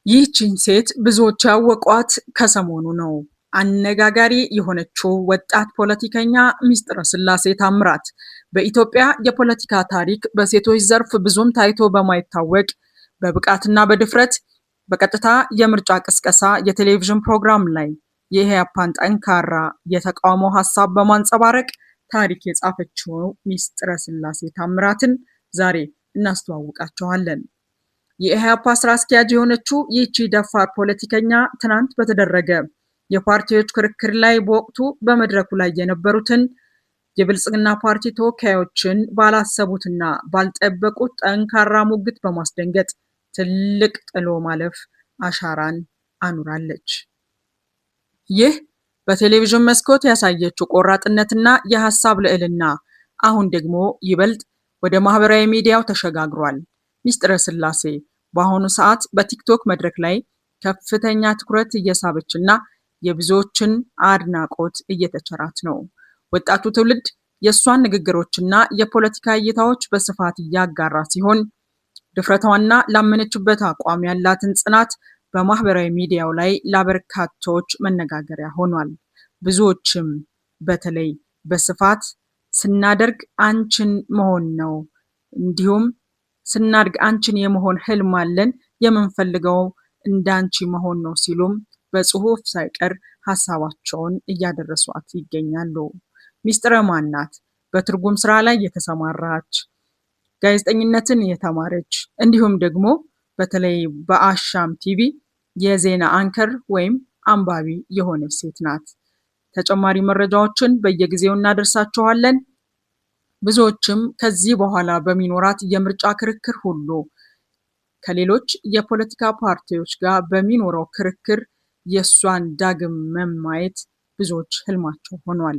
ይህችን ሴት ብዙዎች ያወቋት ከሰሞኑ ነው። አነጋጋሪ የሆነችው ወጣት ፖለቲከኛ ሚስጥረ ስላሴ ታምራት በኢትዮጵያ የፖለቲካ ታሪክ በሴቶች ዘርፍ ብዙም ታይቶ በማይታወቅ በብቃትና በድፍረት በቀጥታ የምርጫ ቅስቀሳ የቴሌቪዥን ፕሮግራም ላይ የኢህአፓን ጠንካራ የተቃውሞ ሀሳብ በማንጸባረቅ ታሪክ የጻፈችው ሚስጥረ ስላሴ ታምራትን ዛሬ እናስተዋውቃቸዋለን። የኢህአፓ ስራ አስኪያጅ የሆነችው ይህቺ ደፋር ፖለቲከኛ ትናንት በተደረገ የፓርቲዎች ክርክር ላይ በወቅቱ በመድረኩ ላይ የነበሩትን የብልጽግና ፓርቲ ተወካዮችን ባላሰቡትና ባልጠበቁት ጠንካራ ሙግት በማስደንገጥ ትልቅ ጥሎ ማለፍ አሻራን አኑራለች። ይህ በቴሌቪዥን መስኮት ያሳየችው ቆራጥነትና የሐሳብ ልዕልና አሁን ደግሞ ይበልጥ ወደ ማህበራዊ ሚዲያው ተሸጋግሯል። ሚስጥረ ስላሴ በአሁኑ ሰዓት በቲክቶክ መድረክ ላይ ከፍተኛ ትኩረት እየሳበችና የብዙዎችን አድናቆት እየተቸራት ነው። ወጣቱ ትውልድ የእሷን ንግግሮችና የፖለቲካ እይታዎች በስፋት እያጋራ ሲሆን ድፍረቷና ላመነችበት አቋም ያላትን ጽናት በማህበራዊ ሚዲያው ላይ ለበርካቶች መነጋገሪያ ሆኗል። ብዙዎችም በተለይ በስፋት ስናደርግ አንቺን መሆን ነው፣ እንዲሁም ስናድግ አንቺን የመሆን ህልም አለን፣ የምንፈልገው እንዳንቺ መሆን ነው ሲሉም በጽሁፍ ሳይቀር ሐሳባቸውን እያደረሷት ይገኛሉ። ሚስጥረ ማናት? በትርጉም ስራ ላይ የተሰማራች ጋዜጠኝነትን የተማረች እንዲሁም ደግሞ በተለይ በአሻም ቲቪ የዜና አንከር ወይም አንባቢ የሆነች ሴት ናት። ተጨማሪ መረጃዎችን በየጊዜው እናደርሳችኋለን። ብዙዎችም ከዚህ በኋላ በሚኖራት የምርጫ ክርክር ሁሉ ከሌሎች የፖለቲካ ፓርቲዎች ጋር በሚኖረው ክርክር የሷን ዳግም መማየት ብዙዎች ህልማቸው ሆኗል።